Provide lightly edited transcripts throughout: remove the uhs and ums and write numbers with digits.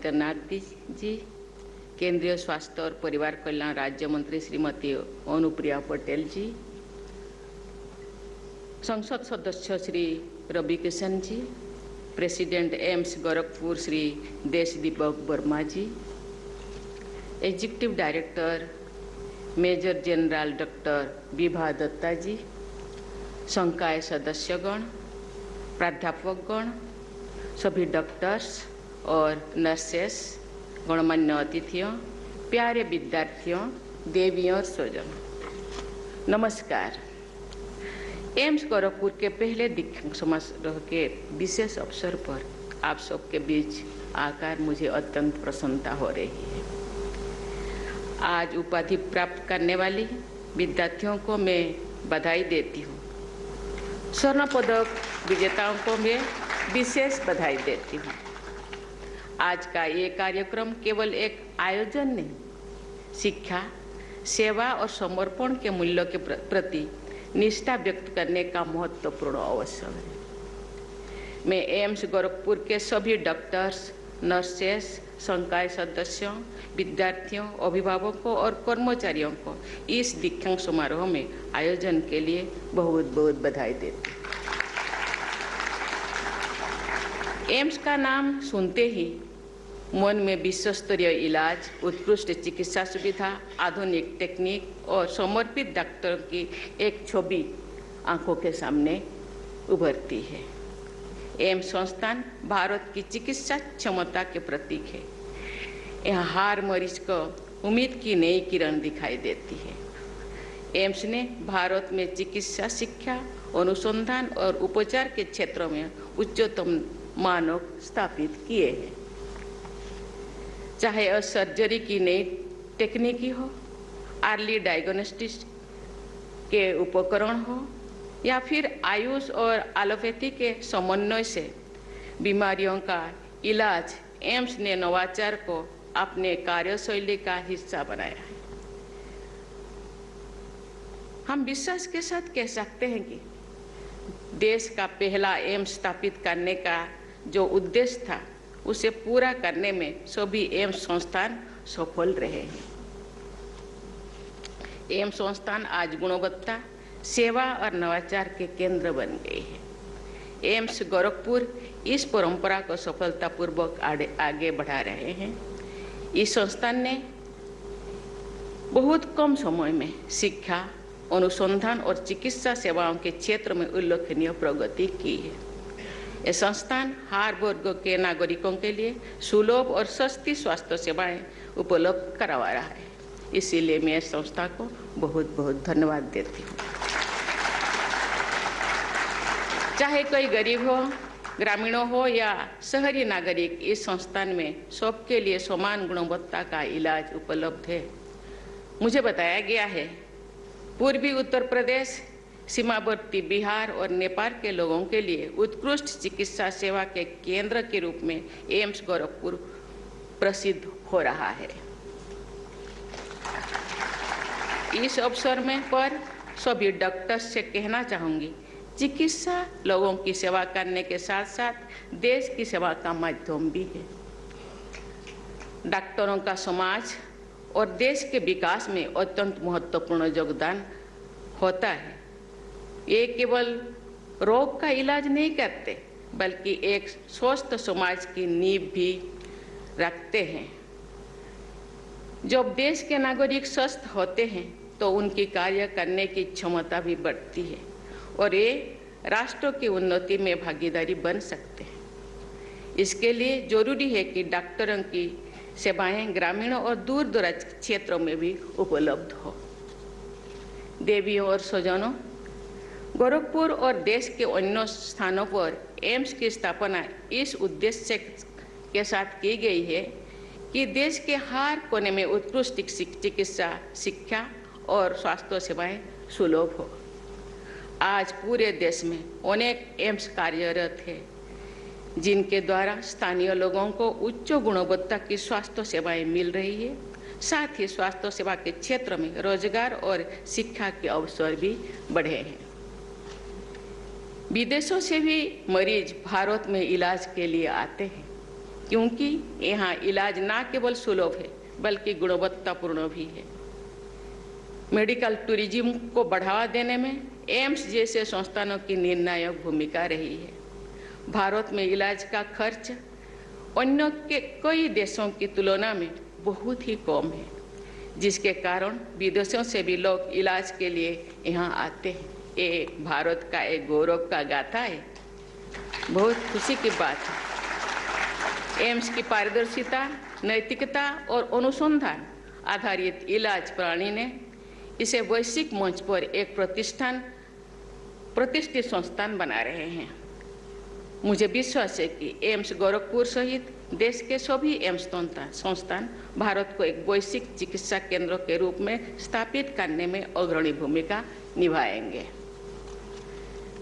आदित्यनाथ जी, केंद्रीय स्वास्थ्य और परिवार कल्याण राज्य मंत्री श्रीमती अनुप्रिया पटेल जी, संसद सदस्य Shri Ravi Kishan ji, president AIIMS Gorakhpur Shri Deshdeepak Verma ji, executive director major general doctor Vibha Datta ji, संकाय सदस्यगण, प्राध्यापकगण, सभी डॉक्टर्स और नर्सेस, गणमान्य अतिथियों, प्यारे विद्यार्थियों, देवियों और स्वजनों, नमस्कार। एम्स गोरखपुर के पहले दीक्षांत समारोह के विशेष अवसर पर आप सबके बीच आकर मुझे अत्यंत प्रसन्नता हो रही है। आज उपाधि प्राप्त करने वाली विद्यार्थियों को मैं बधाई देती हूँ। स्वर्ण पदक विजेताओं को मैं विशेष बधाई देती हूँ। आज का ये कार्यक्रम केवल एक आयोजन नहीं, शिक्षा, सेवा और समर्पण के मूल्यों के प्रति निष्ठा व्यक्त करने का महत्वपूर्ण अवसर है। मैं एम्स गोरखपुर के सभी डॉक्टर्स, नर्सेस, संकाय सदस्यों, विद्यार्थियों, अभिभावकों और कर्मचारियों को इस दीक्षांत समारोह में आयोजन के लिए बहुत बहुत बधाई देती हूँ। एम्स का नाम सुनते ही मन में विश्व स्तरीय इलाज, उत्कृष्ट चिकित्सा सुविधा, आधुनिक टेक्निक और समर्पित डॉक्टरों की एक छवि आंखों के सामने उभरती है। एम्स संस्थान भारत की चिकित्सा क्षमता के प्रतीक है। यहाँ हर मरीज को उम्मीद की नई किरण दिखाई देती है। एम्स ने भारत में चिकित्सा शिक्षा, अनुसंधान और उपचार के क्षेत्रों में उच्चतम मानक स्थापित किए हैं। चाहे सर्जरी की नई टेक्निकी हो, अर्ली डायग्नोस्टिक्स के उपकरण हो या फिर आयुष और एलोपैथी के समन्वय से बीमारियों का इलाज, एम्स ने नवाचार को अपने कार्यशैली का हिस्सा बनाया है। हम विश्वास के साथ कह सकते हैं कि देश का पहला एम्स स्थापित करने का जो उद्देश्य था, उसे पूरा करने में सभी एम्स संस्थान सफल रहे हैं। एम्स संस्थान आज गुणवत्ता, सेवा और नवाचार के केंद्र बन गए हैं। एम्स गोरखपुर इस परंपरा को सफलतापूर्वक आगे बढ़ा रहे हैं। इस संस्थान ने बहुत कम समय में शिक्षा, अनुसंधान और चिकित्सा सेवाओं के क्षेत्र में उल्लेखनीय प्रगति की है। यह संस्थान हर वर्ग के नागरिकों के लिए सुलभ और सस्ती स्वास्थ्य सेवाएं उपलब्ध करवा रहा है। इसीलिए मैं इस संस्था को बहुत बहुत धन्यवाद देती हूँ। चाहे कोई गरीब हो, ग्रामीणों हो या शहरी नागरिक, इस संस्थान में सबके लिए समान गुणवत्ता का इलाज उपलब्ध है। मुझे बताया गया है पूर्वी उत्तर प्रदेश, सीमावर्ती बिहार और नेपाल के लोगों के लिए उत्कृष्ट चिकित्सा सेवा के केंद्र के रूप में एम्स गोरखपुर प्रसिद्ध हो रहा है। इस अवसर में पर सभी डॉक्टर्स से कहना चाहूँगी, चिकित्सा लोगों की सेवा करने के साथ साथ देश की सेवा का माध्यम भी है। डॉक्टरों का समाज और देश के विकास में अत्यंत महत्वपूर्ण योगदान होता है। ये केवल रोग का इलाज नहीं करते, बल्कि एक स्वस्थ समाज की नींव भी रखते हैं। जब देश के नागरिक स्वस्थ होते हैं तो उनकी कार्य करने की क्षमता भी बढ़ती है और ये राष्ट्र की उन्नति में भागीदारी बन सकते हैं। इसके लिए जरूरी है कि डॉक्टरों की सेवाएं ग्रामीण और दूर दराज क्षेत्रों में भी उपलब्ध हो। देवियों और स्वजनों, गोरखपुर और देश के अन्य स्थानों पर एम्स की स्थापना इस उद्देश्य के साथ की गई है कि देश के हर कोने में उत्कृष्ट चिकित्सा, शिक्षा और स्वास्थ्य सेवाएं सुलभ हो। आज पूरे देश में अनेक एम्स कार्यरत है, जिनके द्वारा स्थानीय लोगों को उच्च गुणवत्ता की स्वास्थ्य सेवाएं मिल रही है। साथ ही स्वास्थ्य सेवा के क्षेत्र में रोजगार और शिक्षा के अवसर भी बढ़े हैं। विदेशों से भी मरीज भारत में इलाज के लिए आते हैं, क्योंकि यहाँ इलाज न केवल सुलभ है बल्कि गुणवत्तापूर्ण भी है। मेडिकल टूरिज्म को बढ़ावा देने में एम्स जैसे संस्थानों की निर्णायक भूमिका रही है। भारत में इलाज का खर्च अन्य के कई देशों की तुलना में बहुत ही कम है, जिसके कारण विदेशों से भी लोग इलाज के लिए यहाँ आते हैं। ये भारत का एक गौरव का गाथा है, बहुत खुशी की बात है। एम्स की पारदर्शिता, नैतिकता और अनुसंधान आधारित इलाज प्रणाली ने इसे वैश्विक मंच पर एक प्रतिष्ठित संस्थान बना रहे हैं। मुझे विश्वास है कि एम्स गोरखपुर सहित देश के सभी एम्स संस्थान भारत को एक वैश्विक चिकित्सा केंद्र के रूप में स्थापित करने में अग्रणी भूमिका निभाएंगे।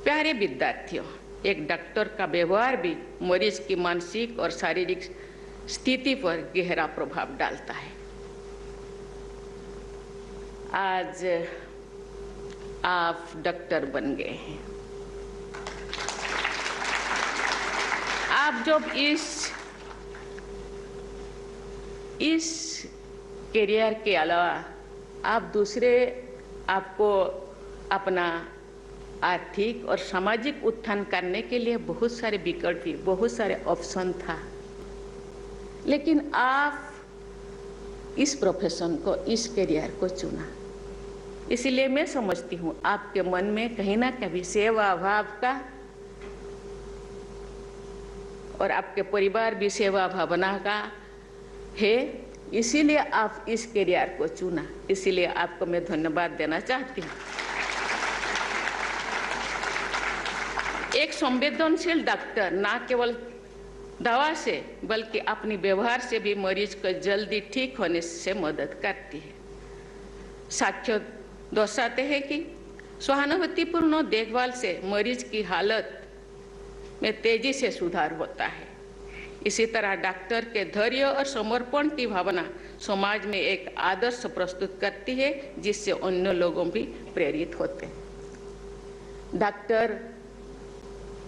प्यारे विद्यार्थियों, एक डॉक्टर का व्यवहार भी मरीज की मानसिक और शारीरिक स्थिति पर गहरा प्रभाव डालता है। आज आप डॉक्टर बन गए हैं। आप जब इस करियर के अलावा आप दूसरे आपको अपना आर्थिक और सामाजिक उत्थान करने के लिए बहुत सारे विकल्प, बहुत सारे ऑप्शन था, लेकिन आप इस प्रोफेशन को, इस करियर को चुना। इसलिए मैं समझती हूँ आपके मन में कहीं ना कहीं सेवा भाव का और आपके परिवार भी सेवा भावना का है, इसीलिए आप इस करियर को चुना। इसीलिए आपको मैं धन्यवाद देना चाहती हूँ। एक संवेदनशील डॉक्टर न केवल दवा से बल्कि अपनी व्यवहार से भी मरीज को जल्दी ठीक होने से मदद करती है। साक्ष्य दर्शाते हैं कि सहानुभूतिपूर्ण देखभाल से मरीज की हालत में तेजी से सुधार होता है। इसी तरह डॉक्टर के धैर्य और समर्पण की भावना समाज में एक आदर्श प्रस्तुत करती है, जिससे अन्य लोगों भी प्रेरित होते हैं। डॉक्टर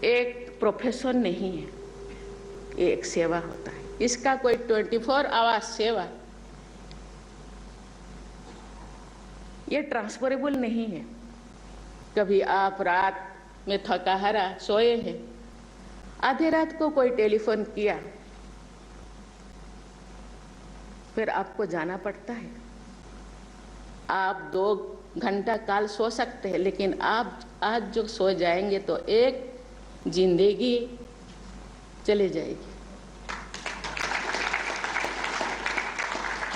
एक प्रोफेशन नहीं है, ये एक सेवा होता है। इसका कोई 24 आवर सेवा ये ट्रांसफरेबल नहीं है। कभी आप रात में थका हारा सोए हैं, आधी रात को कोई टेलीफोन किया, फिर आपको जाना पड़ता है। आप 2 घंटा काल सो सकते हैं, लेकिन आप आज जो सो जाएंगे तो एक जिंदगी चली जाएगी।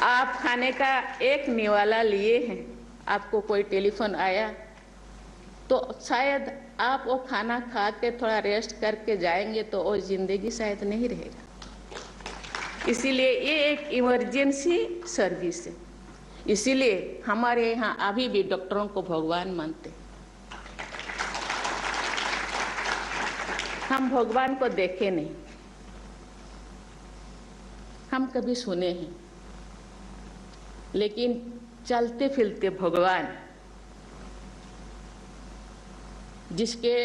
आप खाने का एक निवाला लिए हैं, आपको कोई टेलीफोन आया तो शायद आप वो खाना खा के थोड़ा रेस्ट करके जाएंगे तो वो जिंदगी शायद नहीं रहेगा। इसीलिए ये एक इमरजेंसी सर्विस है। इसीलिए हमारे यहाँ अभी भी डॉक्टरों को भगवान मानते हैं। हम भगवान को देखे नहीं, हम कभी सुने हैं, लेकिन चलते फिरते भगवान जिसके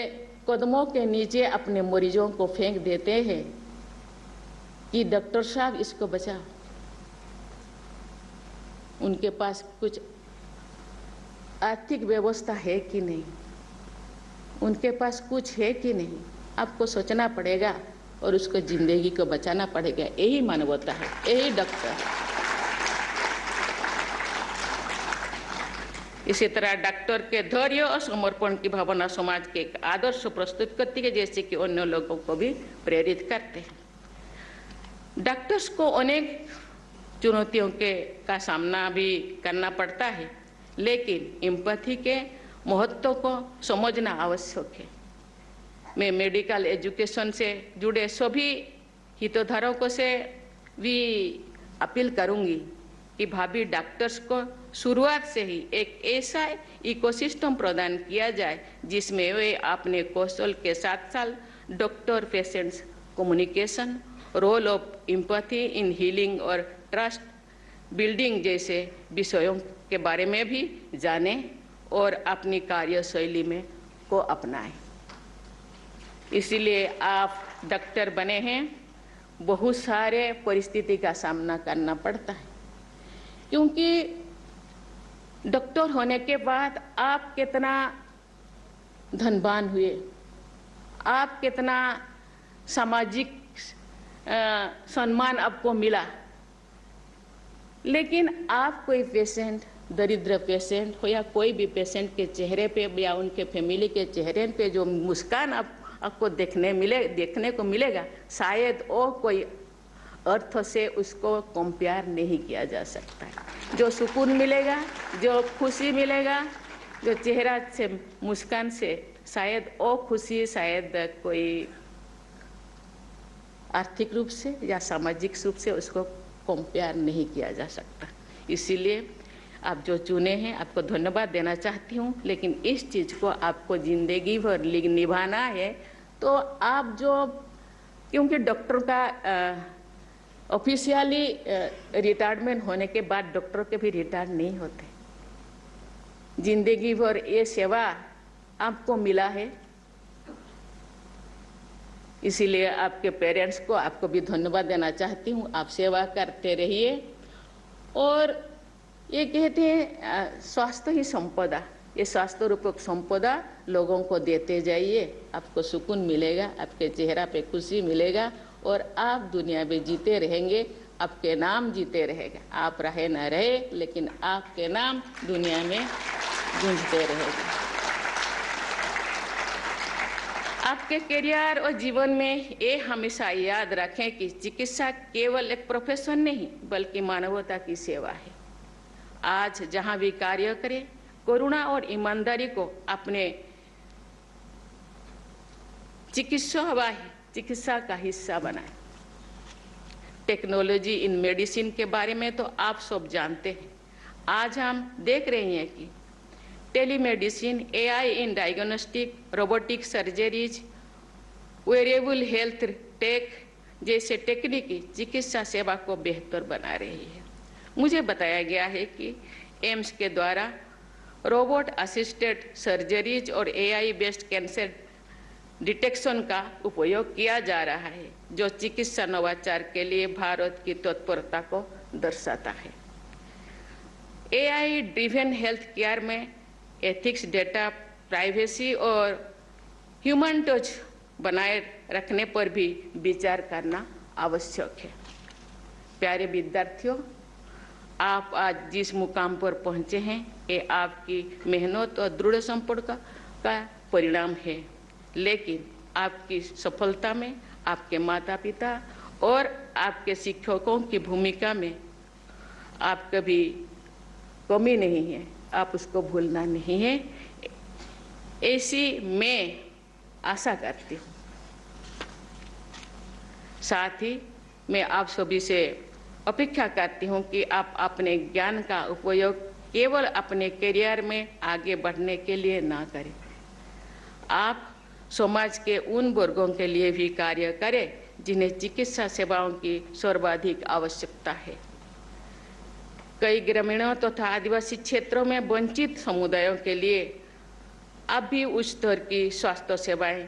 कदमों के नीचे अपने मरीजों को फेंक देते हैं कि डॉक्टर साहब इसको बचाओ, उनके पास कुछ आर्थिक व्यवस्था है कि नहीं, उनके पास कुछ है कि नहीं, आपको सोचना पड़ेगा और उसको जिंदगी को बचाना पड़ेगा। यही मानवता है, यही डॉक्टर है। इसी तरह डॉक्टर के धैर्य और समर्पण की भावना समाज के एक आदर्श प्रस्तुत करती है, जैसे कि अन्य लोगों को भी प्रेरित करते हैं। डॉक्टर्स को अनेक चुनौतियों का सामना भी करना पड़ता है, लेकिन एम्पैथी के महत्व को समझना आवश्यक है। मैं मेडिकल एजुकेशन से जुड़े सभी हितधारकों से भी अपील करूंगी कि भावी डॉक्टर्स को शुरुआत से ही एक ऐसा इकोसिस्टम प्रदान किया जाए जिसमें वे अपने कौशल के साथ साथ doctor patients communication, role of empathy in healing और ट्रस्ट बिल्डिंग जैसे विषयों के बारे में भी जानें और अपनी कार्यशैली में को अपनाएं। इसीलिए आप डॉक्टर बने हैं, बहुत सारे परिस्थिति का सामना करना पड़ता है, क्योंकि डॉक्टर होने के बाद आप कितना धनवान हुए, आप कितना सामाजिक सम्मान आपको मिला, लेकिन आप कोई पेशेंट, दरिद्र पेशेंट हो या कोई भी पेशेंट के चेहरे पे या उनके फैमिली के चेहरे पे जो मुस्कान आपको देखने को मिलेगा, शायद वो कोई अर्थ से उसको कंपेयर नहीं किया जा सकता है। जो सुकून मिलेगा, जो खुशी मिलेगा, जो चेहरा से मुस्कान से, शायद वो खुशी शायद कोई आर्थिक रूप से या सामाजिक रूप से उसको कंपेयर नहीं किया जा सकता। इसीलिए आप जो चुने हैं, आपको धन्यवाद देना चाहती हूँ, लेकिन इस चीज़ को आपको ज़िंदगी भर निभाना है। तो आप जो, क्योंकि डॉक्टर का ऑफिशियली रिटायरमेंट होने के बाद डॉक्टर के भी रिटायर नहीं होते, जिंदगी भर ये सेवा आपको मिला है। इसीलिए आपके पेरेंट्स को आपको भी धन्यवाद देना चाहती हूँ। आप सेवा करते रहिए। और ये कहते हैं स्वास्थ्य ही संपदा, ये स्वास्थ्य रूपक संपदा लोगों को देते जाइए, आपको सुकून मिलेगा, आपके चेहरा पे खुशी मिलेगा और आप दुनिया में जीते रहेंगे, आपके नाम जीते रहेगा। आप रहे ना रहे, लेकिन आपके नाम दुनिया में गूंजते रहेगा। आपके करियर और जीवन में ये हमेशा याद रखें कि चिकित्सा केवल एक प्रोफेशन नहीं, बल्कि मानवता की सेवा है। आज जहां भी कार्य करें, करुणा और ईमानदारी को अपने चिकित्सा का हिस्सा बनाएं। टेक्नोलॉजी इन मेडिसिन के बारे में तो आप सब जानते हैं। आज हम देख रहे हैं कि telemedicine, AI in diagnostic, robotic surgeries, variable health take जैसे तकनीकी चिकित्सा सेवा को बेहतर बना रही है। मुझे बताया गया है कि एम्स के द्वारा रोबोट असिस्टेड सर्जरीज और AI बेस्ड कैंसर डिटेक्शन का उपयोग किया जा रहा है, जो चिकित्सा नवाचार के लिए भारत की तत्परता को दर्शाता है। AI ड्रिवन हेल्थ केयर में एथिक्स, डेटा प्राइवेसी और ह्यूमन टच बनाए रखने पर भी विचार करना आवश्यक है। प्यारे विद्यार्थियों, आप आज जिस मुकाम पर पहुंचे हैं, ये आपकी मेहनत और दृढ़ संपर्क का परिणाम है, लेकिन आपकी सफलता में आपके माता पिता और आपके शिक्षकों की भूमिका में आप कभी कमी नहीं है, आप उसको भूलना नहीं है, ऐसी मैं आशा करती हूँ। साथ ही मैं आप सभी से अपेक्षा करती हूँ कि आप अपने ज्ञान का उपयोग केवल अपने करियर में आगे बढ़ने के लिए ना करें, आप समाज के उन वर्गों के लिए भी कार्य करें जिन्हें चिकित्सा सेवाओं की सर्वाधिक आवश्यकता है। कई ग्रामीणों तथा आदिवासी क्षेत्रों में वंचित समुदायों के लिए अब भी उच्च स्तर की स्वास्थ्य सेवाएं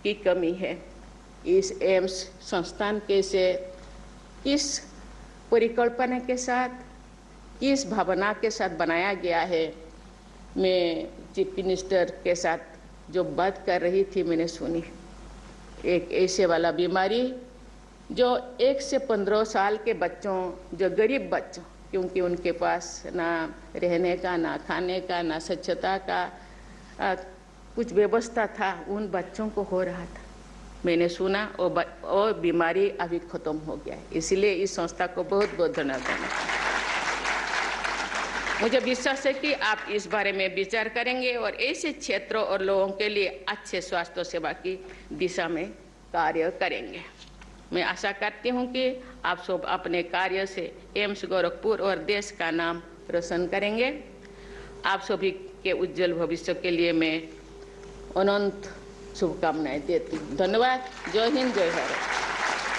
की कमी है। इस एम्स संस्थान के से किस परिकल्पना के साथ, किस भावना के साथ बनाया गया है, मैं चीफ मिनिस्टर के साथ जो बात कर रही थी मैंने सुनी। एक ऐसे वाला बीमारी जो 1 से 15 साल के बच्चों, जो गरीब बच्चों, क्योंकि उनके पास ना रहने का, ना खाने का, ना स्वच्छता का कुछ व्यवस्था था, उन बच्चों को हो रहा था। मैंने सुना और बीमारी अभी खत्म हो गया है। इसलिए इस संस्था को बहुत बहुत धन्यवाद। मुझे विश्वास है कि आप इस बारे में विचार करेंगे और ऐसे क्षेत्रों और लोगों के लिए अच्छे स्वास्थ्य सेवा की दिशा में कार्य करेंगे। मैं आशा करती हूं कि आप सब अपने कार्य से एम्स गोरखपुर और देश का नाम रोशन करेंगे। आप सभी के उज्जवल भविष्य के लिए मैं अनंत शुभकामनाएं देती हूँ। धन्यवाद। जय हिंद, जय भारत।